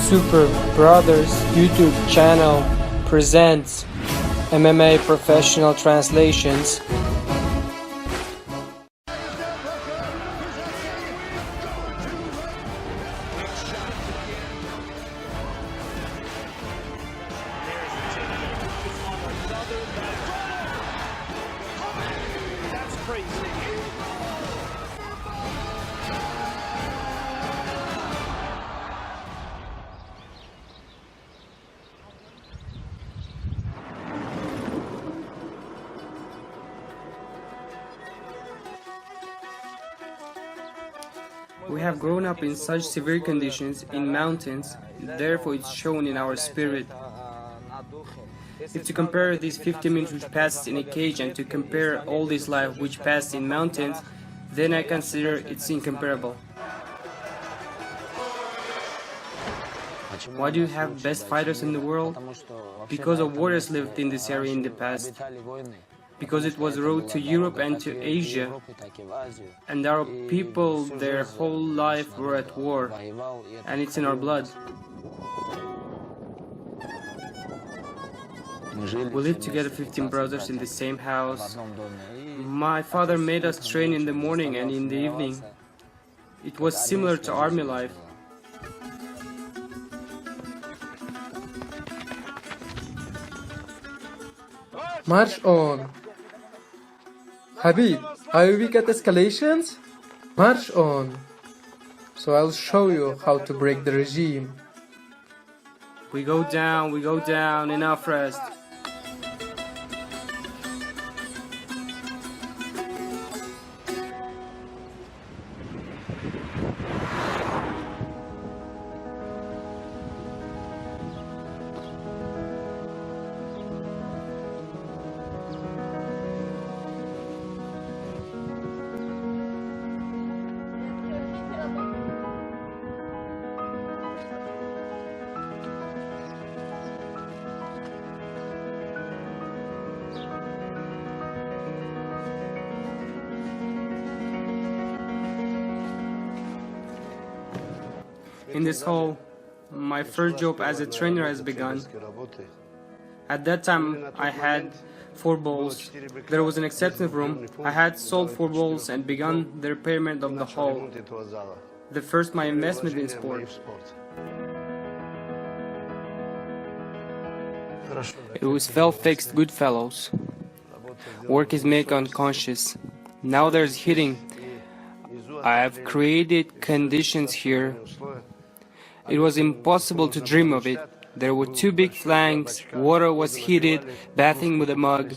Super Brothers YouTube channel presents MMA Professional Translations. We have grown up in such severe conditions in mountains, therefore it's shown in our spirit. If to compare these 50 minutes which passed in a cage and to compare all this life which passed in mountains, then I consider it's incomparable. Why do you have best fighters in the world? Because of warriors lived in this area in the past. Because it was a road to Europe and to Asia, and our people their whole life were at war, and it's in our blood. We lived together 15 brothers in the same house. My father made us train in the morning and in the evening. It was similar to army life. March on! Khabib, are you weak at escalations? March on! So I'll show you how to break the regime. We go down, enough rest. In this hall, my first job as a trainer has begun. At that time, I had 4 balls. There was an exception room. I had sold 4 balls and begun the repairment of the hall. The first my investment in sport. It was well-fixed good fellows. Work is made unconscious. Now there's hitting. I have created conditions here. It was impossible to dream of it. There were 2 big flanks, water was heated, bathing with a mug.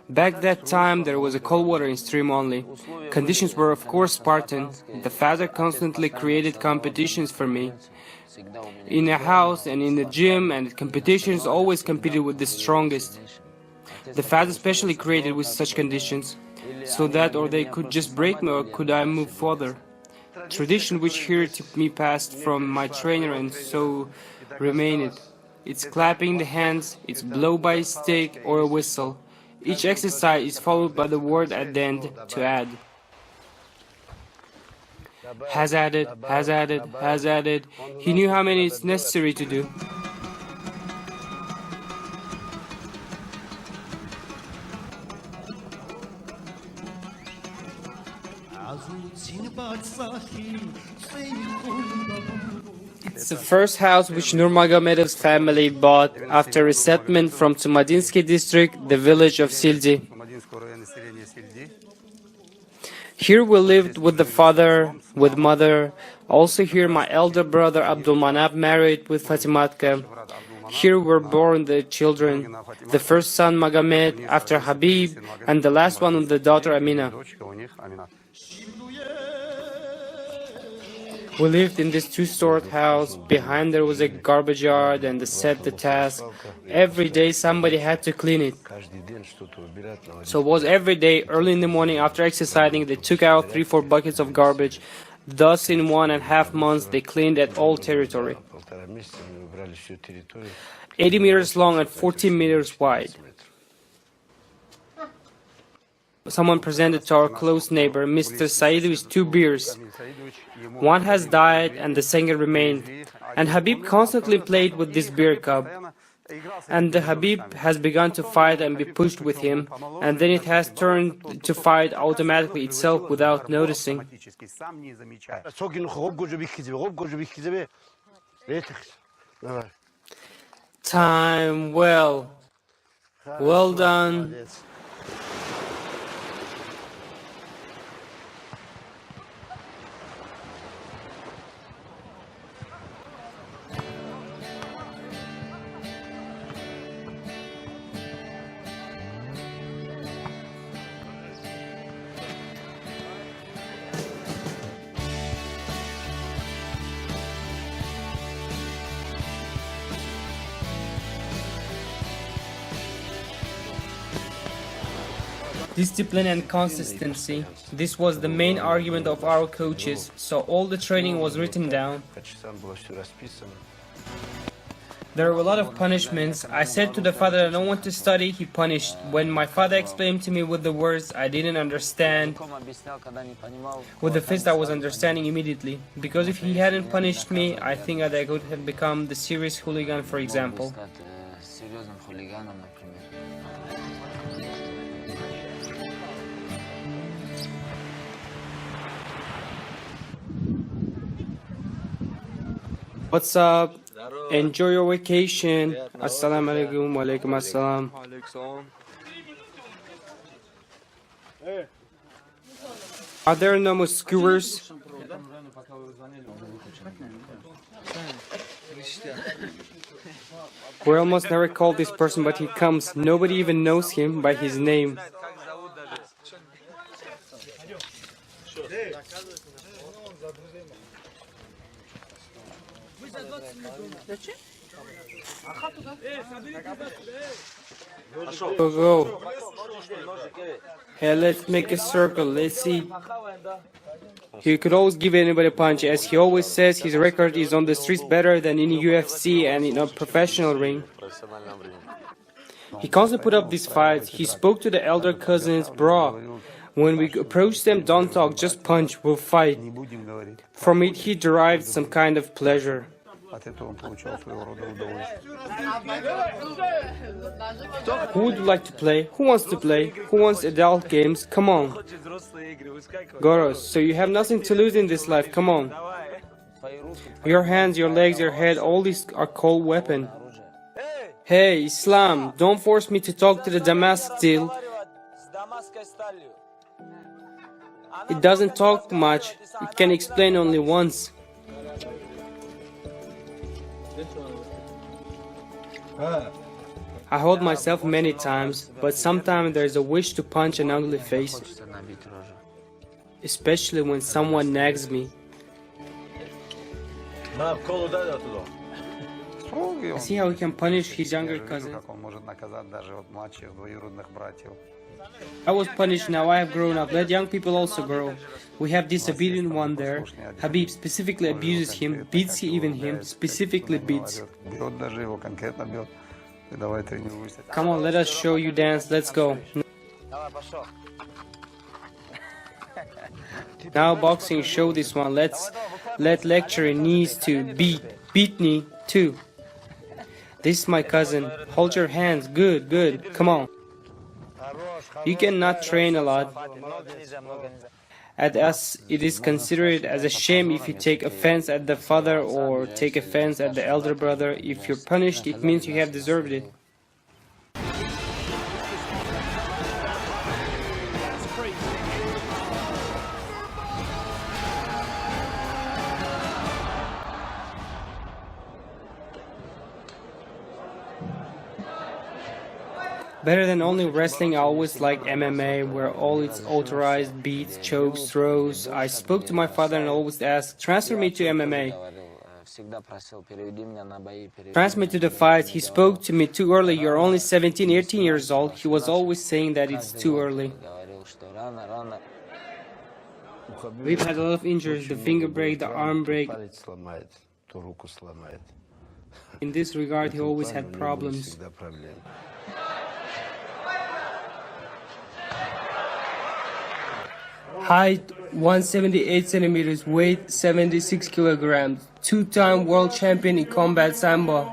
Back that time there was a cold water in stream only. Conditions were of course Spartan. The father constantly created competitions for me. In a house and in the gym and competitions always competed with the strongest. The father specially created with such conditions, so that or they could just break me or could I move further. Tradition which here took me past from my trainer and so remained. It's clapping the hands, it's blow by a stick or a whistle. Each exercise is followed by the word at the end to add. Has added, has added, has added. He knew how many it's necessary to do. It's the first house which Nurmagomedov's family bought after resettlement from Tumadinsky district, the village of Sildi. Here we lived with the father, with mother. Also here my elder brother Abdulmanap married with Fatimatka. Here were born the children, the first son Magomed, after Khabib, and the last one the daughter Amina. We lived in this 2-story house. Behind there was a garbage yard and set the task. Every day somebody had to clean it. So it was every day, early in the morning after exercising, they took out 3-4 buckets of garbage. Thus in 1.5 months they cleaned at all territory. 80 meters long and 14 meters wide. Someone presented to our close neighbor, Mr. Saidovich, 2 beers. One has died and the second remained. And Khabib constantly played with this beer cup. And the Khabib has begun to fight and be pushed with him, and then it has turned to fight automatically itself without noticing. Time well. Well done. Discipline and consistency. This was the main argument of our coaches, so all the training was written down. There were a lot of punishments. I said to the father I don't want to study, he punished. When my father explained to me with the words I didn't understand, with the fist I was understanding immediately. Because if he hadn't punished me, I think that I could have become the serious hooligan, for example. What's up? Enjoy your vacation. Assalamu alaikum wa alaikum assalam. Are there no more skewers? We almost never call this person, but he comes. Nobody even knows him by his name. Go. Hey, let's make a circle. Let's see. He could always give anybody a punch. As he always says, his record is on the streets better than in UFC and in a professional ring. He constantly put up these fights. He spoke to the elder cousins, bro. When we approach them, don't talk, just punch, we'll fight. From it, he derived some kind of pleasure. Who would like to play? Who wants to play? Who wants adult games? Come on. Goros, so you have nothing to lose in this life, come on. Your hands, your legs, your head, all these are called weapons. Hey, Islam, don't force me to talk to the Damascus steel. It doesn't talk much, it can explain only once. I hold myself many times, but sometimes there's a wish to punch an ugly face. Especially when someone nags me. I see how he can punish his younger cousin. I was punished, now I have grown up. Let young people also grow. We have disobedient one there. Khabib specifically abuses him, beats even him, specifically beats. Come on, let us show you dance, let's go. Now boxing, show this one. Let lecturing knees to beat knee too. This is my cousin. Hold your hands, good, come on. You cannot train a lot. At us, it is considered as a shame if you take offense at the father or take offense at the elder brother. If you're punished, it means you have deserved it. Better than only wrestling, I always liked MMA, where all its authorized beats, chokes, throws. I spoke to my father and always asked, transfer me to MMA. Transfer me to the fights. He spoke to me too early. You're only 17, 18 years old. He was always saying that it's too early. We've had a lot of injuries, the finger break, the arm break. In this regard, he always had problems. Height 178 centimeters, weight 76 kilograms, two-time world champion in combat sambo.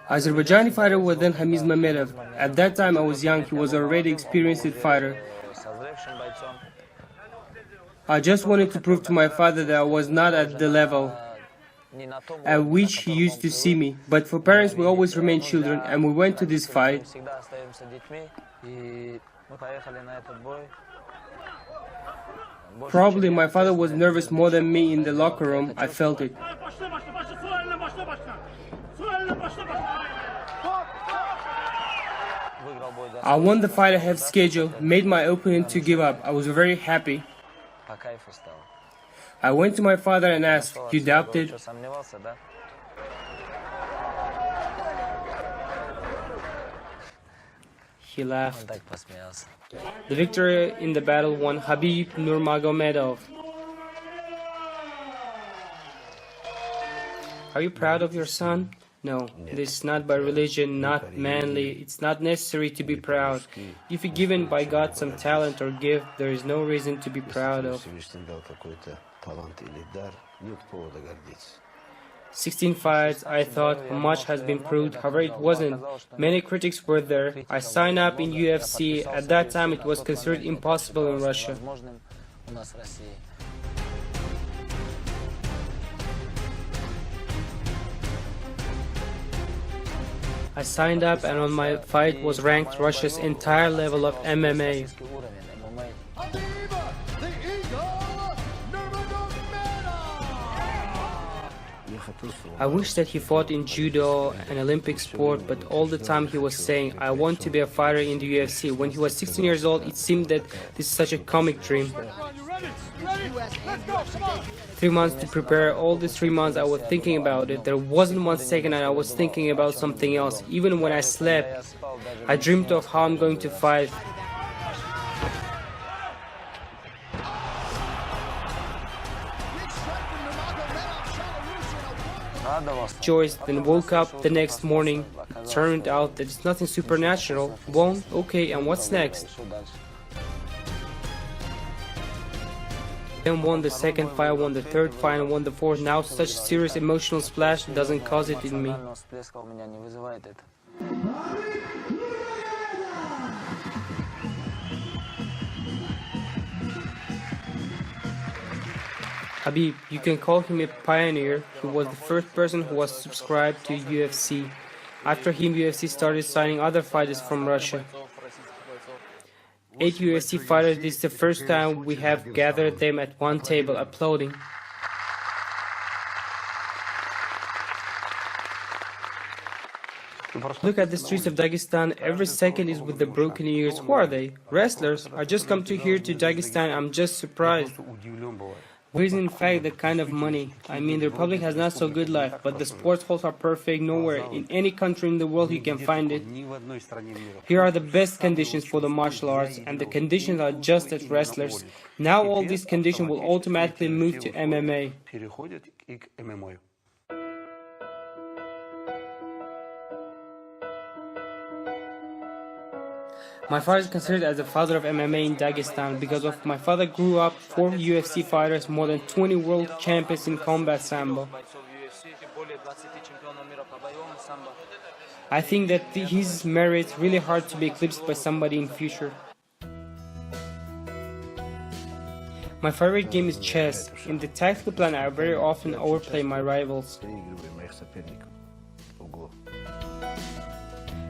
Azerbaijani fighter was then Nurmagomedov. At that time I was young, he was already experienced fighter. I just wanted to prove to my father that I was not at the level at which he used to see me. But for parents, we always remain children, and we went to this fight. Probably my father was nervous more than me in the locker room. I felt it. I won the fight ahead of schedule, made my opponent to give up. I was very happy. I went to my father and asked, "You doubted?" He laughed. The victory in the battle won Khabib Nurmagomedov. Are you proud of your son? No, this is not by religion, not manly. It's not necessary to be proud. If you're given by God some talent or gift, there is no reason to be proud of. 16 fights, I thought much has been proved, however it wasn't. Many critics were there. I signed up in UFC. At that time it was considered impossible in Russia. I signed up and on my fight was ranked Russia's entire level of MMA. I wish that he fought in judo, an Olympic sport, but all the time he was saying, "I want to be a fighter in the UFC." When he was 16 years old, it seemed that this is such a comic dream. 3 months to prepare. All these 3 months I was thinking about it. There wasn't 1 second and I was thinking about something else. Even when I slept, I dreamed of how I'm going to fight. Joyce, then woke up the next morning. Turned out that it's nothing supernatural. Won? Okay, and what's next? Then won the second fight, won the third fight, and won the fourth. Now such serious emotional splash doesn't cause it in me. Khabib, you can call him a pioneer. He was the first person who was subscribed to UFC. After him, UFC started signing other fighters from Russia. 8 UFC fighters. This is the first time we have gathered them at one table applauding. Look at the streets of Dagestan. Every second is with the broken ears. Who are they? Wrestlers. I just come to here to Dagestan. I'm just surprised. Where is in fact the kind of money? I mean, the Republic has not so good life, but the sports halls are perfect. Nowhere in any country in the world you can find it. Here are the best conditions for the martial arts, and the conditions are just as wrestlers. Now all these conditions will automatically move to MMA. My father is considered as the father of MMA in Dagestan. Because of my father grew up 4 UFC fighters, more than 20 world champions in combat sambo. I think that his merit is really hard to be eclipsed by somebody in future. My favorite game is chess. In the tactical plan, I very often overplay my rivals.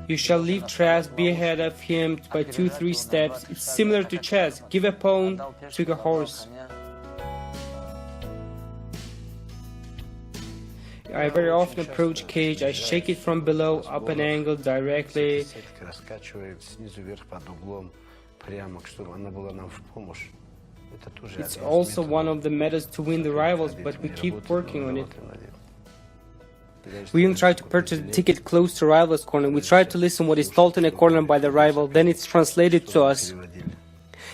You shall leave trash, be ahead of him by 2-3 steps. It's similar to chess. Give a pawn, took a horse. I very often approach cage. I shake it from below, up an angle, directly. It's also one of the methods to win the rivals, but we keep working on it. We don't try to purchase the ticket close to rival's corner. We try to listen what is told in a corner by the rival, then it's translated to us.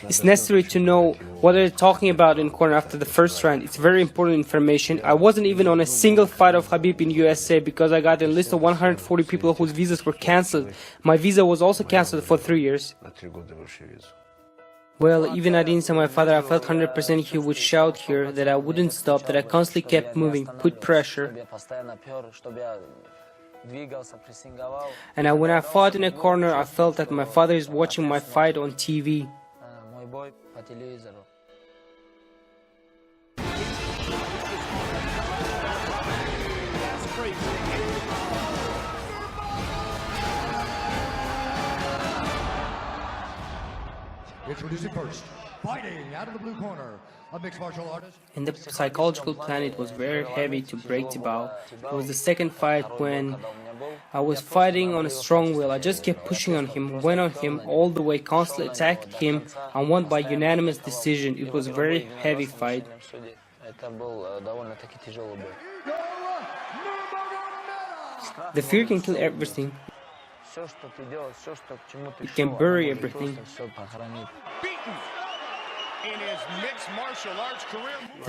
It's necessary to know what they're talking about in corner after the first round. It's very important information. I wasn't even on a single fight of Khabib in USA because I got a list of 140 people whose visas were cancelled. My visa was also cancelled for 3 years. Well, even I didn't see my father, I felt 100% he would shout here, that I wouldn't stop, that I constantly kept moving, put pressure. And when I fought in a corner, I felt that my father is watching my fight on TV. Introducing first, fighting out of the blue corner, a mixed martial artist. In the psychological plan, it was very heavy to break the bow. It was the second fight when I was fighting on a strong will. I just kept pushing on him, went on him all the way, constantly attacked him, and won by unanimous decision. It was a very heavy fight. The fear can kill everything. It can bury everything.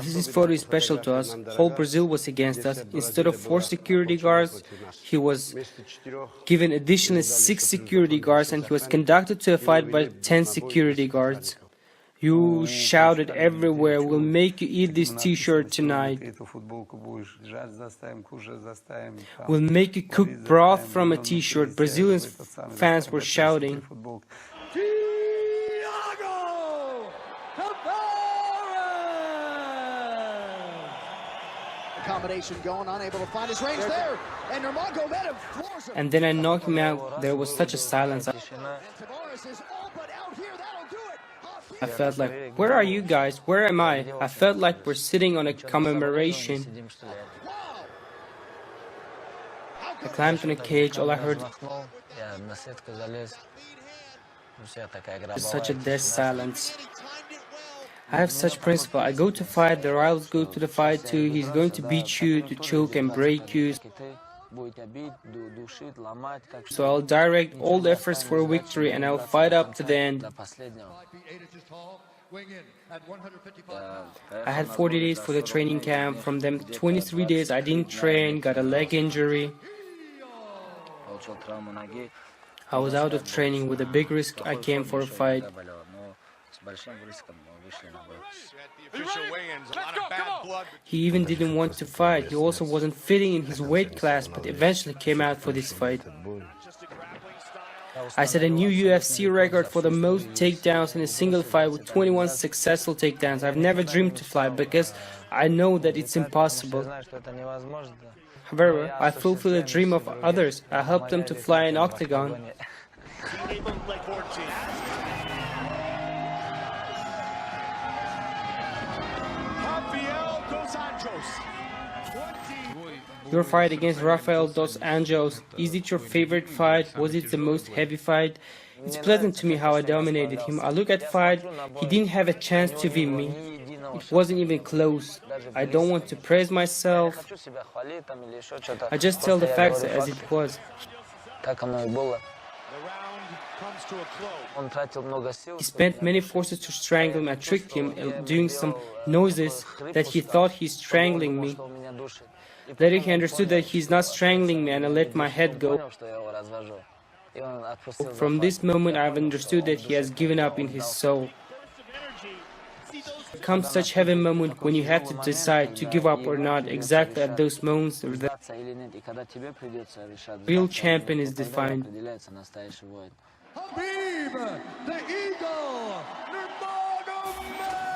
This photo is special to us. Whole Brazil was against us. Instead of 4 security guards, he was given additional 6 security guards, and he was conducted to a fight by 10 security guards. You shouted everywhere, "We'll make you eat this t-shirt tonight. We'll make you cook broth from a t-shirt." Brazilian fans were shouting. Combination going, unable to find his range there, and Nurmagomedov floors him. And then I knocked him out. There was such a silence. I felt like, where are you guys? Where am I? I felt like we're sitting on a commemoration. I climbed on a cage. All I heard was such a dead silence. I have such principle. I go to fight, the rivals go to the fight too. He's going to beat you, to choke and break you. So I'll direct all the efforts for a victory, and I'll fight up to the end. I had 40 days for the training camp. From them 23 days I didn't train, got a leg injury. I was out of training. With a big risk I came for a fight. He even didn't want to fight. He also wasn't fitting in his weight class, but eventually came out for this fight. I set a new UFC record for the most takedowns in a single fight with 21 successful takedowns. I've never dreamed to fly because I know that it's impossible. However, I fulfill the dream of others. I help them to fly an octagon. Your fight against Rafael dos Anjos, is it your favorite fight? Was it the most heavy fight? It's pleasant to me how I dominated him. I look at fight, he didn't have a chance to beat me. It wasn't even close. I don't want to praise myself. I just tell the facts as it was. He spent many forces to strangle me. I tricked him, doing some noises that he thought he's strangling me. Later he understood that he's not strangling me, and I let my head go. From this moment I've understood that he has given up in his soul. There comes such heavy moment when you have to decide to give up or not. Exactly at those moments the real champion is defined. Khabib, the Eagle, Nurmagomedov.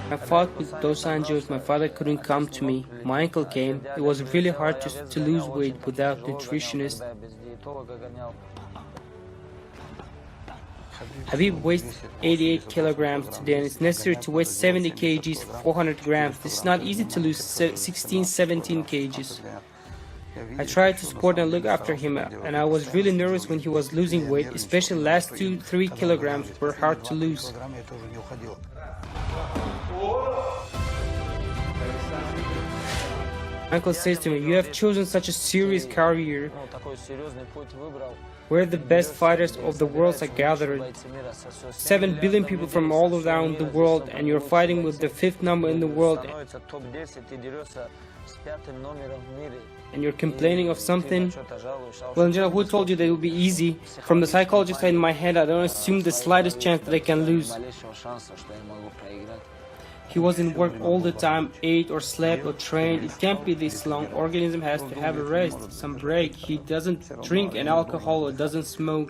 I fought with Dos Anjos. My father couldn't come to me. My uncle came. It was really hard to lose weight without nutritionists. Khabib weighs 88 kilograms today, and it's necessary to weigh 70 kgs for 400 grams. This is not easy to lose 16, 17 kgs. I tried to support and look after him, and I was really nervous when he was losing weight, especially last 2-3 kilograms were hard to lose. Uncle says to me, "You have chosen such a serious career, where the best fighters of the world are gathered. 7 billion people from all around the world, and you're fighting with the 5th number in the world. and you're complaining of something. Well, in general, who told you that it will be easy? From the psychologist in my head, I don't assume the slightest chance that I can lose. He was in work all the time, ate or slept or trained. It can't be this long. Organism has to have a rest, some break. He doesn't drink an alcohol or doesn't smoke.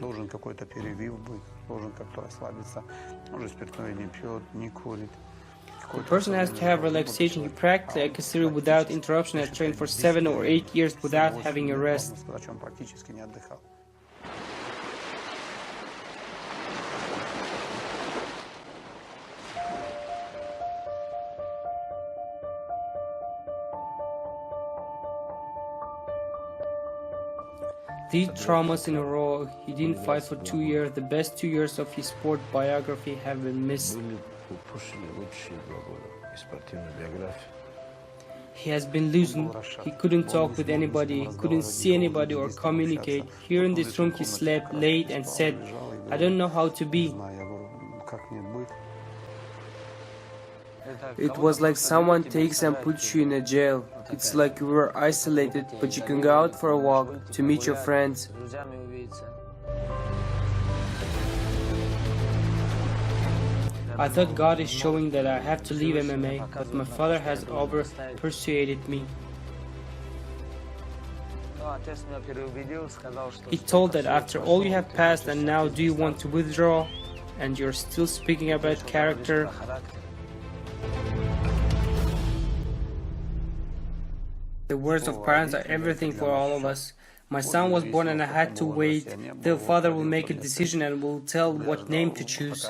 The person has to have relaxation. He practically, I consider, without interruption, has trained for 7 or 8 years without having a rest. These traumas in a row. He didn't fight for 2 years. The best 2 years of his sport biography have been missed. He has been losing. He couldn't talk with anybody, couldn't see anybody or communicate. Here in this room he slept late and said, "I don't know how to be." It was like someone takes and puts you in a jail. It's like you were isolated, but you can go out for a walk to meet your friends. I thought God is showing that I have to leave MMA, but my father has over-persuaded me. He told that after all you have passed and now do you want to withdraw, and you're still speaking about character. The words of parents are everything for all of us. My son was born and I had to wait. The father will make a decision and will tell what name to choose.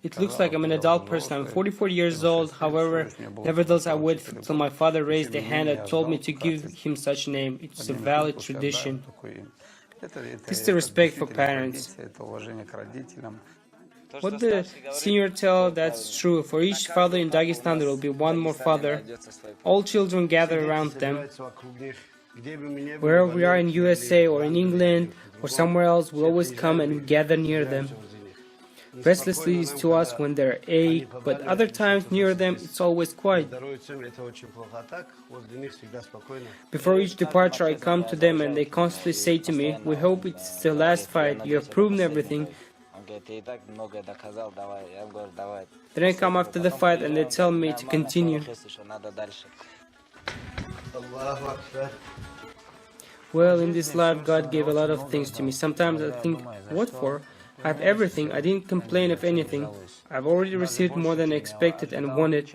It looks like I'm an adult person. I'm 44 years old. However, nevertheless, I waited till my father raised a hand and told me to give him such a name. It's a valid tradition. This is the respect for parents. What the senior tell, that's true. For each father in Dagestan there will be one more father. All children gather around them. Wherever we are in USA or in England or somewhere else, we'll always come and gather near them. Restlessly is to us when they're ache, but other times near them it's always quiet. Before each departure I come to them and they constantly say to me, "We hope it's the last fight, you have proven everything." Then I come after the fight and they tell me to continue. Well, in this life God gave a lot of things to me. Sometimes I think, what for? I have everything, I didn't complain of anything. I've already received more than I expected and wanted.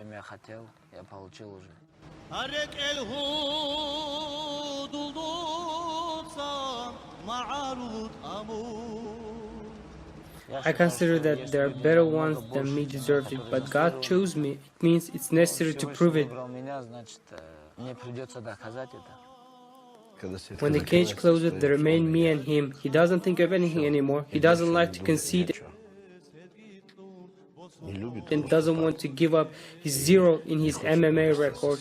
I consider that there are better ones than me deserved it, but God chose me. It means it's necessary to prove it. When the cage closes, there remain me and him. He doesn't think of anything anymore. He doesn't like to concede and doesn't want to give up his 0 in his MMA record.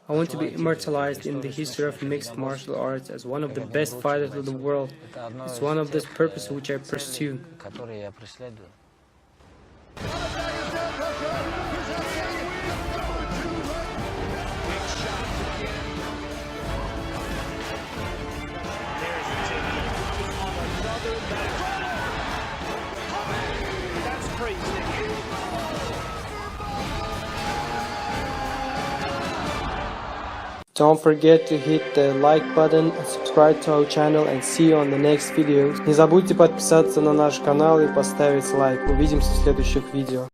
I want to be immortalized in the history of mixed martial arts as one of the best fighters of the world. It's one of those purposes which I pursue. Don't forget to hit the like button and subscribe to our channel, and see you on the next video. Не забудьте подписаться на наш канал и поставить лайк. Увидимся в следующих видео.